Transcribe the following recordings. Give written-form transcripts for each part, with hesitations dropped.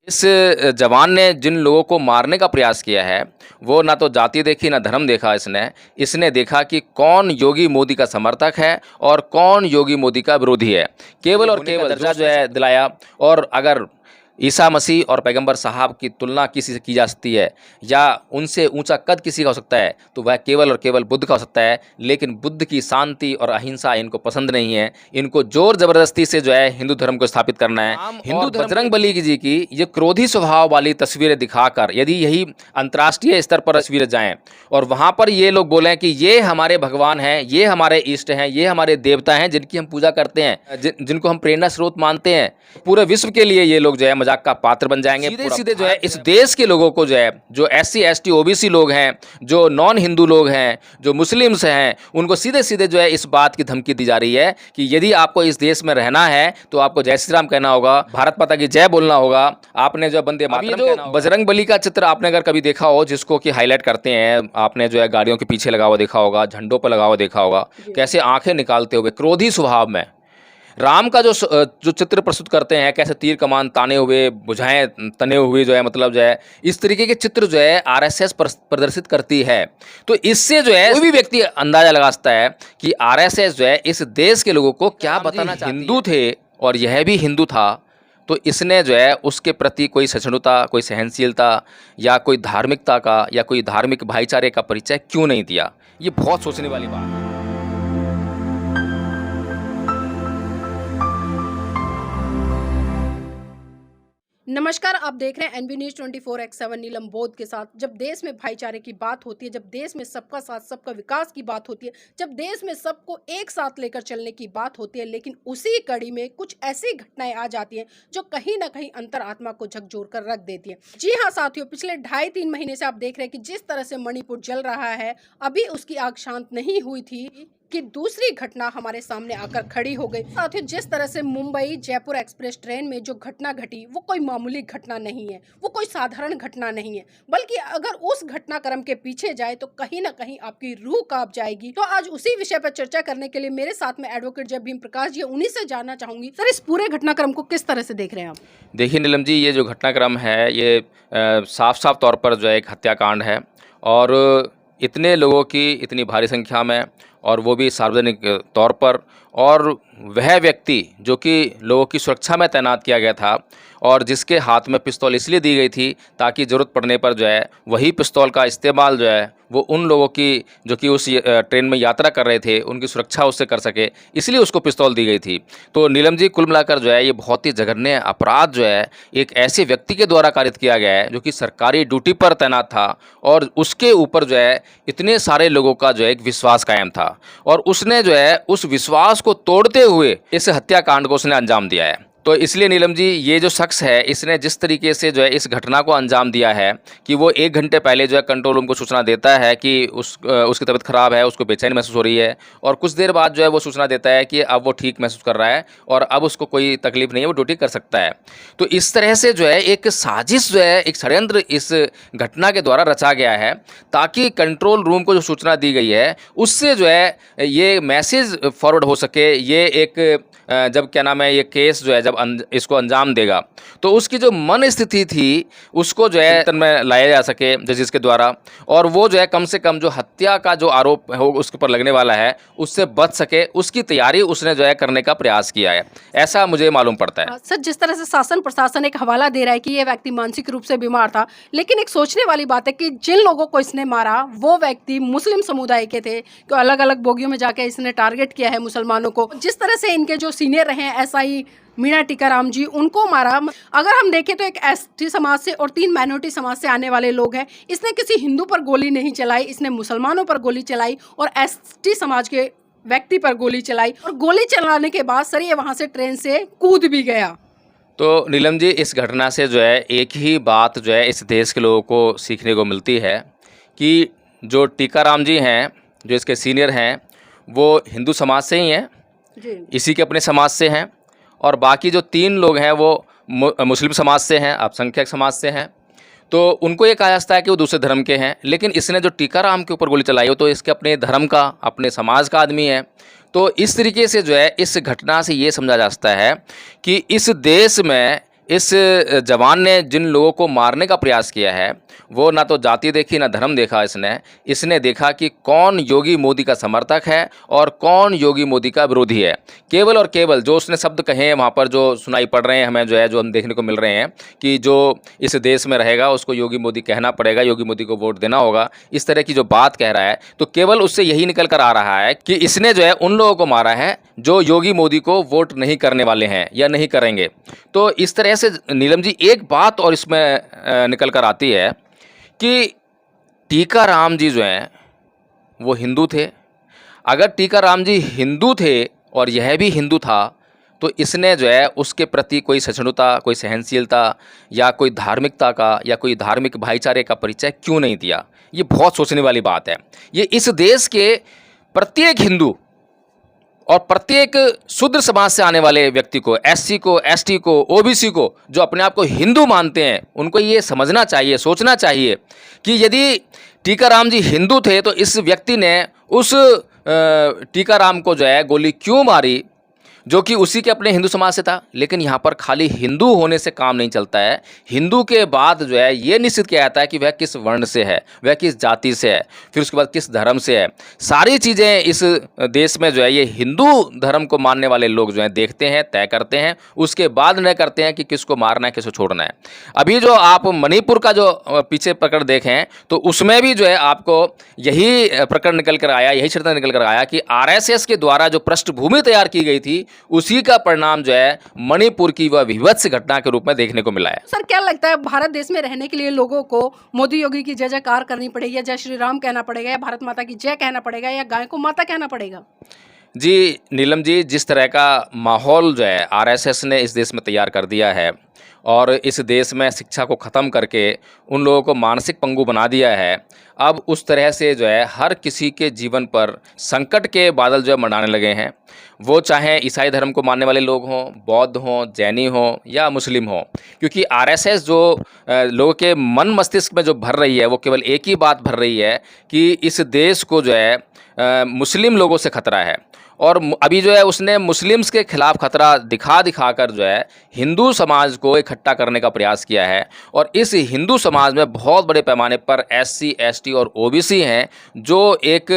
इस जवान ने जिन लोगों को मारने का प्रयास किया है, वो ना तो जाति देखी ना धर्म देखा इसने। इसने देखा कि कौन योगी मोदी का समर्थक है और कौन योगी मोदी का विरोधी है। केवल और केवल दर्जा जो है दिलाया। और अगर ईसा मसीह और पैगंबर साहब की तुलना किसी से की जा सकती है या उनसे ऊंचा कद किसी का हो सकता है तो वह केवल और केवल बुद्ध का हो सकता है। लेकिन बुद्ध की शांति और अहिंसा इनको पसंद नहीं है। इनको जोर जबरदस्ती से जो है हिंदू धर्म को स्थापित करना है। हिंदू बजरंग बली जी की ये क्रोधी स्वभाव वाली तस्वीरें दिखाकर यदि यही अंतर्राष्ट्रीय स्तर पर तस्वीरें जाएं और वहां पर ये लोग बोलें कि ये हमारे भगवान हैं, ये हमारे इष्ट हैं, ये हमारे देवता हैं जिनकी हम पूजा करते हैं, जिनको हम प्रेरणा स्रोत मानते हैं, पूरे विश्व के लिए ये लोग जो है मजाक का पात्र बन जाएंगे। सीधे सीधे जो है इस देश के लोगों को जो है, जो SC ST OBC लोग हैं, जो नॉन हिंदू लोग हैं, जो मुस्लिम्स हैं, उनको सीधे सीधे जो है इस बात की धमकी दी जा रही है कि यदि आपको इस देश में रहना है तो आपको जय श्री राम कहना होगा, भारत माता की जय बोलना होगा। आपने जो वंदे मातरम कहना होगा। बजरंग बली का चित्र आपने अगर कभी देखा हो, जिसको कि हाईलाइट करते हैं, आपने जो है गाड़ियों के पीछे लगा हुआ देखा होगा, झंडों पर लगा हुआ देखा होगा, कैसे आंखें निकालते हुए क्रोधी स्वभाव में राम का जो चित्र प्रस्तुत करते हैं, कैसे तीर कमान ताने हुए, भुजाएं तने हुए जो है, मतलब जो है इस तरीके के चित्र जो है RSS प्रदर्शित करती है। तो इससे जो है कोई भी व्यक्ति अंदाजा लगा सकता है कि RSS जो है इस देश के लोगों को क्या बताना चाहती है। हिंदू थे और यह भी हिंदू था, तो इसने जो है उसके प्रति कोई सहिष्णुता, कोई सहनशीलता या कोई धार्मिकता का या कोई धार्मिक भाईचारे का परिचय क्यों नहीं दिया। ये बहुत सोचने वाली बात है। नमस्कार, आप देख रहे हैं NV News 24/7 नीलम बोध के साथ। जब देश में भाईचारे की बात होती है, जब देश में सबका साथ सबका विकास की बात होती है, जब देश में सबको एक साथ लेकर चलने की बात होती है, लेकिन उसी कड़ी में कुछ ऐसी घटनाएं आ जाती हैं जो कहीं ना कहीं अंतरात्मा को झकझोर कर रख देती हैं। जी हाँ साथियों, पिछले 2.5-3 महीने से आप देख रहे हैं कि जिस तरह से मणिपुर जल रहा है, अभी उसकी आग शांत नहीं हुई थी कि दूसरी घटना हमारे सामने आकर खड़ी हो गई। साथियों, जिस तरह से मुंबई जयपुर एक्सप्रेस ट्रेन में जो घटना घटी, वो कोई मामूली घटना नहीं है, वो कोई साधारण घटना नहीं है, बल्कि अगर उस घटनाक्रम के पीछे जाए तो कहीं ना कहीं आपकी रूह कांप जाएगी। तो आज उसी विषय पर चर्चा करने के लिए मेरे साथ में एडवोकेट जय भीम प्रकाश जी, उन्हीं से जानना चाहूंगी, सर इस पूरे घटनाक्रम को किस तरह से देख रहे हैं आप? देखिए नीलम जी, ये जो घटनाक्रम है ये साफ साफ तौर पर जो है एक हत्याकांड है। और इतने लोगों की इतनी भारी संख्या में, और वो भी सार्वजनिक तौर पर, और वह व्यक्ति जो कि लोगों की सुरक्षा में तैनात किया गया था और जिसके हाथ में पिस्तौल इसलिए दी गई थी ताकि ज़रूरत पड़ने पर जो है वही पिस्तौल का इस्तेमाल जो है वो उन लोगों की जो कि उस ट्रेन में यात्रा कर रहे थे उनकी सुरक्षा उससे कर सके, इसलिए उसको पिस्तौल दी गई थी। तो नीलम जी, कुल मिलाकर जो है ये बहुत ही जघन्य अपराध जो है एक ऐसे व्यक्ति के द्वारा कारित किया गया है जो कि सरकारी ड्यूटी पर तैनात था और उसके ऊपर जो है इतने सारे लोगों का जो है एक विश्वास कायम था और उसने जो है उस विश्वास को तोड़ते हुए इस हत्याकांड को उसने अंजाम दिया है। तो इसलिए नीलम जी, ये जो शख्स है इसने जिस तरीके से जो है इस घटना को अंजाम दिया है कि वो 1 घंटे पहले जो है कंट्रोल रूम को सूचना देता है कि उसकी तबीयत ख़राब है, उसको बेचैनी महसूस हो रही है, और कुछ देर बाद जो है वो सूचना देता है कि अब वो ठीक महसूस कर रहा है और अब उसको कोई तकलीफ नहीं है, वो ड्यूटी कर सकता है। तो इस तरह से जो है एक साजिश जो है, एक षड्यंत्र इस घटना के द्वारा रचा गया है ताकि कंट्रोल रूम को जो सूचना दी गई है उससे जो है ये मैसेज फॉरवर्ड हो सके। ये एक जब क्या नाम है ये केस जो है जब इसको अंजाम देगा तो उसकी जो मन स्थिति थी उसको जो है नियंत्रण में लाया जा सके जजिस के द्वारा, और वो जो है कम से कम जो हत्या का जो आरोप हो उसके ऊपर लगने वाला है उससे बच सके, उसकी तैयारी उसने जो है करने का प्रयास किया है, ऐसा मुझे मालूम पड़ता है। सर, जिस तरह से शासन प्रशासन एक हवाला दे रहा है कि ये व्यक्ति मानसिक रूप से बीमार था, लेकिन एक सोचने वाली बात है कि जिन लोगों को इसने मारा वो व्यक्ति मुस्लिम समुदाय के थे, तो अलग अलग बोगियों में जाके इसने टारगेट किया है मुसलमानों को। जिस तरह से इनके जो सीनियर रहे हैं SI मीणा टीकाराम जी, उनको मारा। अगर हम देखें तो एक ST समाज से और 3 माइनॉरिटी समाज से आने वाले लोग हैं। इसने किसी हिंदू पर गोली नहीं चलाई, इसने मुसलमानों पर गोली चलाई और ST समाज के व्यक्ति पर गोली चलाई, और गोली चलाने के बाद सर ये वहां से ट्रेन से कूद भी गया। तो नीलम जी, इस घटना से जो है एक ही बात जो है इस देश के लोगों को सीखने को मिलती है कि जो टीकाराम जी हैं, जो इसके सीनियर हैं, वो हिंदू समाज से ही हैं, इसी के अपने समाज से हैं, और बाकी जो 3 लोग हैं वो मुस्लिम समाज से हैं, अल्पसंख्यक समाज से हैं। तो उनको ये कहा जाता है कि वो दूसरे धर्म के हैं, लेकिन इसने जो टीकाराम के ऊपर गोली चलाई हो तो इसके अपने धर्म का, अपने समाज का आदमी है। तो इस तरीके से जो है इस घटना से ये समझा जा सकता है कि इस देश में इस जवान ने जिन लोगों को मारने का प्रयास किया है वो ना तो जाति देखी ना धर्म देखा इसने देखा कि कौन योगी मोदी का समर्थक है और कौन योगी मोदी का विरोधी है। केवल और केवल जो उसने शब्द कहे हैं वहाँ पर जो सुनाई पड़ रहे हैं हमें जो हम देखने को मिल रहे हैं कि जो इस देश में रहेगा उसको योगी मोदी कहना पड़ेगा, योगी मोदी को वोट देना होगा, इस तरह की जो बात कह रहा है, तो केवल उससे यही निकल कर आ रहा है कि इसने जो है उन लोगों को मारा है जो योगी मोदी को वोट नहीं करने वाले हैं या नहीं करेंगे। तो इस तरह से नीलम जी एक बात और इसमें निकल कर आती है कि टीकाराम जी जो हैं वो हिंदू थे। अगर टीकाराम जी हिंदू थे और यह भी हिंदू था तो इसने जो है उसके प्रति कोई सहिष्णुता, कोई सहनशीलता या कोई धार्मिकता का या कोई धार्मिक भाईचारे का परिचय क्यों नहीं दिया? ये बहुत सोचने वाली बात है। ये इस देश के प्रत्येक हिंदू और प्रत्येक शूद्र समाज से आने वाले व्यक्ति को, एससी को, एसटी को, ओबीसी को, जो अपने आप को हिंदू मानते हैं, उनको ये समझना चाहिए, सोचना चाहिए कि यदि टीकाराम जी हिंदू थे तो इस व्यक्ति ने उस टीकाराम को जो है गोली क्यों मारी जो कि उसी के अपने हिंदू समाज से था। लेकिन यहाँ पर खाली हिंदू होने से काम नहीं चलता है। हिंदू के बाद जो है ये निश्चित किया जाता है कि वह किस वर्ण से है, वह किस जाति से है, फिर उसके बाद किस धर्म से है। सारी चीज़ें इस देश में जो है ये हिंदू धर्म को मानने वाले लोग जो हैं देखते हैं, तय करते हैं, उसके बाद निर्णय करते हैं कि किसको मारना है, किसको छोड़ना है। अभी जो आप मणिपुर का जो पीछे प्रकरण देखें तो उसमें भी जो है आपको यही प्रकरण निकल कर आया, यही चरित्र निकल कर आया कि आरएसएस के द्वारा जो पृष्ठभूमि तैयार की गई थी उसी का परिणाम जो है मणिपुर की वह विभत्स घटना के रूप में देखने को मिला है। सर क्या लगता है भारत देश में रहने के लिए लोगों को मोदी योगी की जय जयकार करनी पड़ेगी या जय श्री राम कहना पड़ेगा या भारत माता की जय कहना पड़ेगा या गाय को माता कहना पड़ेगा? जी नीलम जी, जिस तरह का माहौल जो है आरएसएस ने इस देश में तैयार कर दिया है और इस देश में शिक्षा को ख़त्म करके उन लोगों को मानसिक पंगु बना दिया है, अब उस तरह से जो है हर किसी के जीवन पर संकट के बादल जो है मंडाने लगे हैं। वो चाहे ईसाई धर्म को मानने वाले लोग हों, बौद्ध हों, जैनी हों या मुस्लिम हों, क्योंकि आरएसएस जो लोगों के मन मस्तिष्क में जो भर रही है वो केवल एक ही बात भर रही है कि इस देश को जो है मुस्लिम लोगों से खतरा है। और अभी जो है उसने मुस्लिम्स के खिलाफ खतरा दिखा कर जो है हिंदू समाज को इकट्ठा करने का प्रयास किया है। और इस हिंदू समाज में बहुत बड़े पैमाने पर एससी, एसटी और ओबीसी हैं, जो एक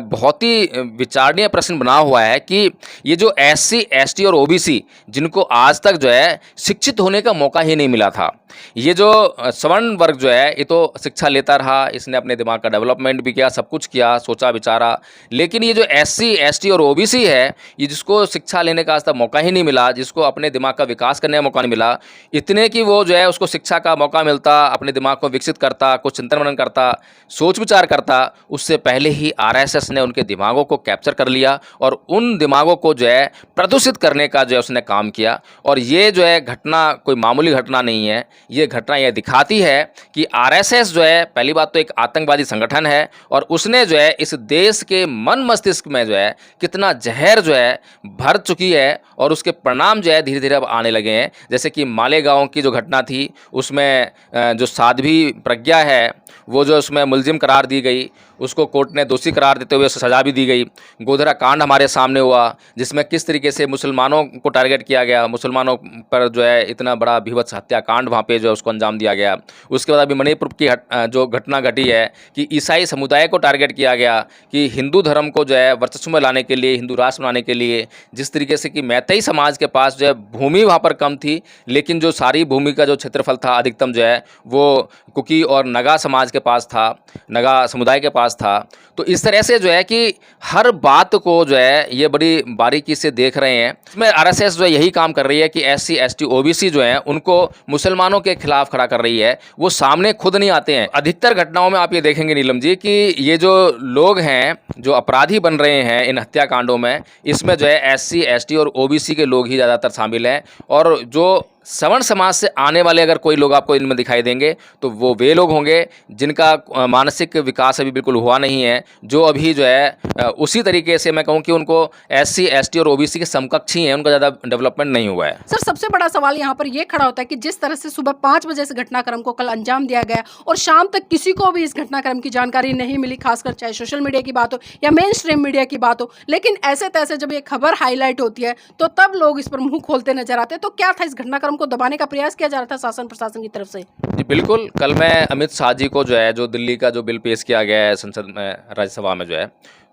बहुत ही विचारणीय प्रश्न बना हुआ है कि ये जो एससी, एसटी और ओबीसी जिनको आज तक जो है शिक्षित होने का मौका ही नहीं मिला था, ये जो सवर्ण वर्ग जो है ये तो शिक्षा लेता रहा, इसने अपने दिमाग का डेवलपमेंट भी किया, सब कुछ किया, सोचा विचारा, लेकिन ये जो एससी, एसटी और ओबीसी है ये जिसको शिक्षा लेने का आज तक मौका ही नहीं मिला, जिसको अपने दिमाग का विकास करने का मौका नहीं मिला, इतने कि वो जो है उसको शिक्षा का मौका मिलता, अपने दिमाग को विकसित करता, कुछ चिंतन मनन करता, सोच विचार करता, उससे पहले ही आरएसएस ने उनके दिमागों को कैप्चर कर लिया और उन दिमागों को जो है प्रदूषित करने का जो है उसने काम किया। और ये जो है घटना कोई मामूली घटना नहीं है, ये घटना यह दिखाती है कि आरएसएस जो है पहली बात तो एक आतंकवादी संगठन है और उसने जो है इस देश के मन मस्तिष्क में जो है कितना जहर जो है भर चुकी है और उसके परिणाम जो है धीरे धीरे अब आने लगे हैं। जैसे कि मालेगांव की जो घटना थी उसमें जो साध्वी प्रज्ञा है वो जो उसमें मुलजिम करार दी गई, उसको कोर्ट ने दोषी करार देते हुए सजा भी दी गई। गोधरा कांड हमारे सामने हुआ जिसमें किस तरीके से मुसलमानों को टारगेट किया गया, मुसलमानों पर जो है इतना बड़ा भीभत्स हत्याकांड वहाँ पे जो है उसको अंजाम दिया गया। उसके बाद अभी मणिपुर की जो घटना घटी है कि ईसाई समुदाय को टारगेट किया गया कि हिंदू धर्म को जो है वर्चस्व में लाने के लिए, हिंदू राष्ट्र बनाने के लिए, जिस तरीके से कि मैतेई समाज के पास जो है भूमि वहाँ पर कम थी लेकिन जो सारी भूमि का जो क्षेत्रफल था अधिकतम जो है वो कुकी और नगा समाज के पास था, नगा समुदाय के पास था। तो इस तरह से जो है कि हर बात को जो है ये बड़ी बारीकी से देख रहे हैं। इसमें आरएसएस जो है यही काम कर रही है कि एससी, एसटी, ओबीसी जो हैं उनको मुसलमानों के खिलाफ खड़ा कर रही है, वो सामने खुद नहीं आते हैं। अधिकतर घटनाओं में आप ये देखेंगे नीलम जी कि ये जो लोग हैं जो अपराधी बन रहे हैं इन हत्याकांडों में, इसमें जो है एससी, एसटी और ओबीसी के लोग ही ज़्यादातर शामिल हैं। और जो सवर्ण समाज से आने वाले अगर कोई लोग आपको इनमें दिखाई देंगे तो वो वे लोग होंगे जिनका मानसिक विकास अभी बिल्कुल हुआ नहीं है, जो अभी जो है उसी तरीके से मैं कहूँ कि उनको एससी, एसटी और ओबीसी के समकक्ष ही हैं, उनका ज़्यादा डेवलपमेंट नहीं हुआ है। सर सबसे बड़ा सवाल यहाँ पर यह खड़ा होता है कि जिस तरह से सुबह 5 बजे इस घटनाक्रम को कल अंजाम दिया गया और शाम तक किसी को भी इस घटनाक्रम की जानकारी नहीं मिली, खासकर चाहे सोशल मीडिया की बात हो या मेन स्ट्रीम मीडिया की बात हो, लेकिन ऐसे तैसे जब ये खबर हाईलाइट होती है तो तब लोग इस पर मुंह खोलते नजर आते हैं। तो क्या था इस घटनाक्रम उनको दबाने का प्रयास किया जा रहा था शासन प्रशासन की तरफ से। जी बिल्कुल, कल मैं अमित शाह जी को जो है, जो दिल्ली का जो बिल पेश किया गया है संसद में, राज्यसभा में जो है,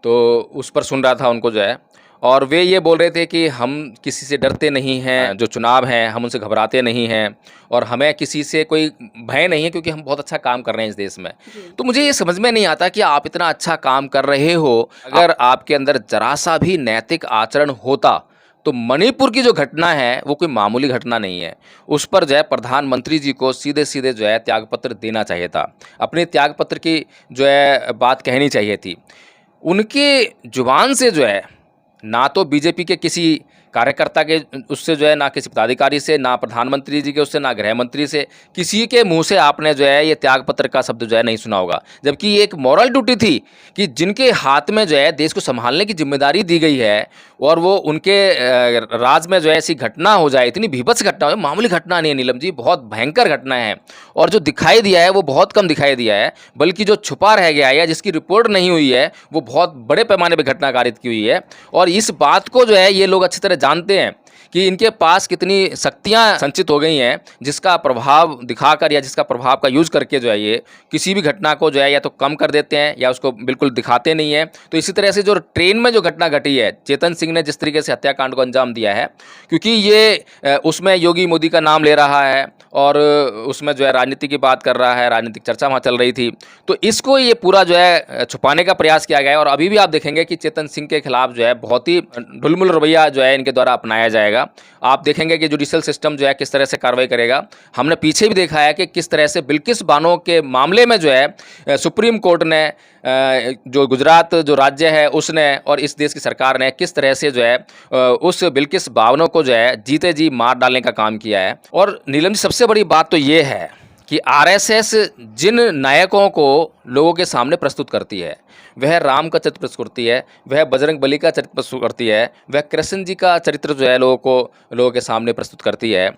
तो उस पर सुन रहा था उनको जो है, और वे ये बोल रहे थे कि हम किसी से डरते नहीं हैं, जो चुनाव हैं हम उनसे घबराते नहीं हैं और हमें किसी से कोई भय नहीं है क्योंकि हम बहुत अच्छा काम कर रहे हैं इस देश में। तो मुझे ये समझ में नहीं आता कि आप इतना अच्छा काम कर रहे हो, अगर आपके अंदर जरा सा भी नैतिक आचरण होता तो मणिपुर की जो घटना है वो कोई मामूली घटना नहीं है। उस पर जो है प्रधानमंत्री जी को सीधे सीधे जो है त्यागपत्र देना चाहिए था, अपने त्यागपत्र की जो है बात कहनी चाहिए थी। उनके जुबान से जो है, ना तो बीजेपी के किसी कार्यकर्ता के उससे जो है, ना किसी पदाधिकारी से, ना प्रधानमंत्री जी के उससे, ना गृह मंत्री से, किसी के मुंह से आपने जो है ये त्यागपत्र का शब्द जो है नहीं सुना होगा। जबकि ये एक मॉरल ड्यूटी थी कि जिनके हाथ में जो है देश को संभालने की जिम्मेदारी दी गई है और वो उनके राज में जो है ऐसी घटना हो जाए, इतनी भीभत्स घटना हो, मामूली घटना नहीं है नीलम जी, बहुत भयंकर घटना है। और जो दिखाई दिया है वो बहुत कम दिखाई दिया है, बल्कि जो छुपा रह गया है या जिसकी रिपोर्ट नहीं हुई है वो बहुत बड़े पैमाने पर घटना कारित की हुई है। और इस बात को जो है ये लोग अच्छी तरह जानते हैं कि इनके पास कितनी शक्तियां संचित हो गई हैं, जिसका प्रभाव दिखाकर या जिसका प्रभाव का यूज करके जो है ये किसी भी घटना को जो है या तो कम कर देते हैं या उसको बिल्कुल दिखाते नहीं हैं। तो इसी तरह से जो ट्रेन में जो घटना घटी है, चेतन सिंह ने जिस तरीके से हत्याकांड को अंजाम दिया है, क्योंकि ये उसमें योगी मोदी का नाम ले रहा है और उसमें जो है राजनीति की बात कर रहा है, राजनीतिक चर्चा वहाँ चल रही थी, तो इसको ये पूरा जो है छुपाने का प्रयास किया गया है। और अभी भी आप देखेंगे कि चेतन सिंह के खिलाफ जो है बहुत ही ढुलमुल रवैया जो है इनके द्वारा अपनाया जाएगा। आप देखेंगे कि जुडिशल सिस्टम जो है किस तरह से कार्रवाई करेगा। हमने पीछे भी देखा है कि किस तरह से बिल्किस बानो के मामले में जो है सुप्रीम कोर्ट ने, जो गुजरात जो राज्य है उसने और इस देश की सरकार ने किस तरह से जो है उस बिल्किस बानो को जो है जीते जी मार डालने का काम किया है। और नीलम जी, सबसे बड़ी बात तो ये है कि आरएसएस जिन नायकों को लोगों के सामने प्रस्तुत करती है, वह राम का चरित्र प्रस्तुत करती है, वह बजरंग बली का चरित्र प्रस्तुत करती है, वह कृष्ण जी का चरित्र जो है लोगों के सामने प्रस्तुत करती है।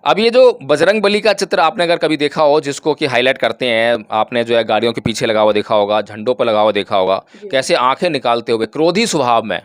अब ये जो बजरंग बली का चित्र आपने अगर कभी देखा हो, जिसको कि हाईलाइट करते हैं, आपने जो है गाड़ियों के पीछे लगा हुआ देखा होगा, झंडों पर लगा हुआ देखा होगा, कैसे आंखें निकालते हुए क्रोधी स्वभाव में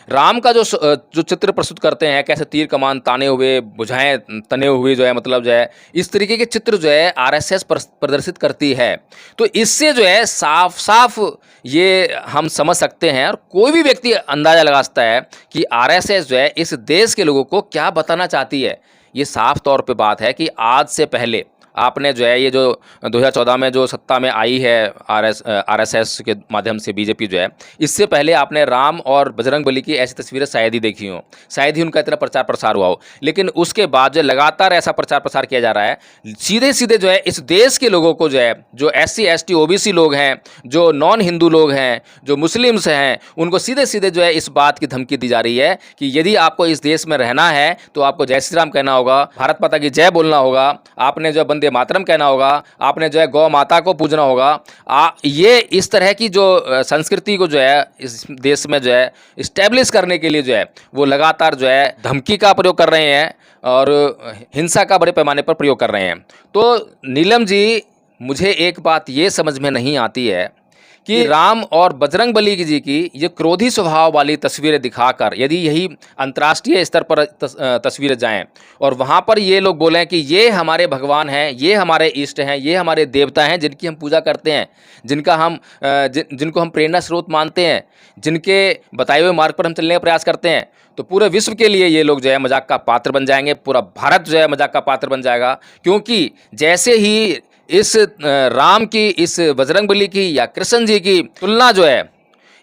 राम का जो चित्र प्रस्तुत करते हैं, कैसे तीर कमान ताने हुए, भुजाएं तने हुए जो है, मतलब जो है इस तरीके के चित्र जो है आरएसएस प्रदर्शित करती है। तो इससे जो है साफ साफ ये हम समझ सकते हैं और कोई भी व्यक्ति अंदाजा लगा सकता है कि आरएसएस जो है इस देश के लोगों को क्या बताना चाहती है। ये साफ तौर पे बात है कि आज से पहले आपने जो है ये जो 2014 में जो सत्ता में आई है आरएसएस के माध्यम से बीजेपी जो है, इससे पहले आपने राम और बजरंग बली की ऐसी तस्वीरें शायद ही देखी हो, शायद ही उनका इतना प्रचार प्रसार हुआ हो। लेकिन उसके बाद जो लगातार ऐसा प्रचार प्रसार किया जा रहा है, सीधे सीधे जो है इस देश के लोगों को जो है, जो SC ST OBC लोग हैं, जो नॉन हिंदू लोग हैं, जो मुस्लिम्स हैं, उनको सीधे सीधे जो है इस बात की धमकी दी जा रही है कि यदि आपको इस देश में रहना है तो आपको जय श्री राम कहना होगा, भारत माता की जय बोलना होगा, आपने जो वंदे मातरम कहना होगा, आपने जो है गौ माता को पूजना होगा। ये इस तरह की जो संस्कृति को जो है इस देश में जो है इस्टेब्लिश करने के लिए जो है वो लगातार जो है धमकी का प्रयोग कर रहे हैं और हिंसा का बड़े पैमाने पर प्रयोग कर रहे हैं। तो नीलम जी, मुझे एक बात ये समझ में नहीं आती है कि राम और बजरंग बली जी की ये क्रोधी स्वभाव वाली तस्वीरें दिखाकर यदि यही अंतर्राष्ट्रीय स्तर पर तस्वीरें जाएं और वहाँ पर ये लोग बोलें कि ये हमारे भगवान हैं, ये हमारे इष्ट हैं, ये हमारे देवता हैं जिनकी हम पूजा करते हैं, जिनको हम प्रेरणा स्रोत मानते हैं, जिनके बताए हुए मार्ग पर हम चलने का प्रयास करते हैं, तो पूरे विश्व के लिए ये लोग जो है मजाक का पात्र बन जाएंगे, पूरा भारत जो है मजाक का पात्र बन जाएगा। क्योंकि जैसे ही इस राम की, इस बजरंग बली की या कृष्ण जी की तुलना जो है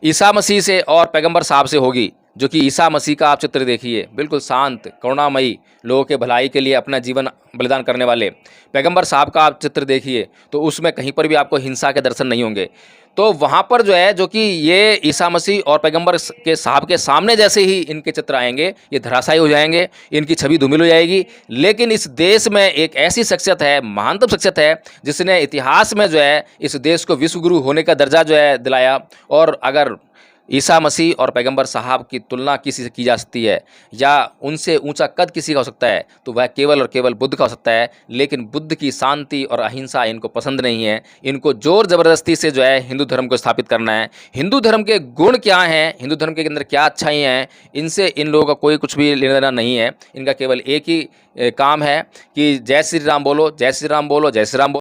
ईसा मसीह से और पैगंबर साहब से होगी, जो कि ईसा मसीह का आप चित्र देखिए, बिल्कुल शांत, करुणामयी, लोगों के भलाई के लिए अपना जीवन बलिदान करने वाले पैगंबर साहब का आप चित्र देखिए, तो उसमें कहीं पर भी आपको हिंसा के दर्शन नहीं होंगे। तो वहाँ पर जो है, जो कि ये ईसा मसीह और पैगंबर के साहब के सामने जैसे ही इनके चित्र आएंगे, ये धराशायी हो जाएंगे, इनकी छवि धूमिल हो जाएगी। लेकिन इस देश में एक ऐसी शख्सियत है, महानतम शख्सियत है, जिसने इतिहास में जो है इस देश को विश्व गुरु होने का दर्जा जो है दिलाया। और अगर ईसा मसीह और पैगंबर साहब की तुलना किसी से की जा सकती है या उनसे ऊंचा कद किसी का हो सकता है तो वह केवल और केवल बुद्ध का हो सकता है। लेकिन बुद्ध की शांति और अहिंसा इनको पसंद नहीं है। इनको जोर ज़बरदस्ती से जो है हिंदू धर्म को स्थापित करना है। हिंदू धर्म के गुण क्या हैं, हिंदू धर्म के अंदर क्या अच्छाइयाँ हैं, इनसे इन लोगों का कोई कुछ भी लेना देना नहीं है। इनका केवल एक ही काम है कि जय श्री राम बोलो, जय श्री राम बोलो, जय श्री राम बोलो।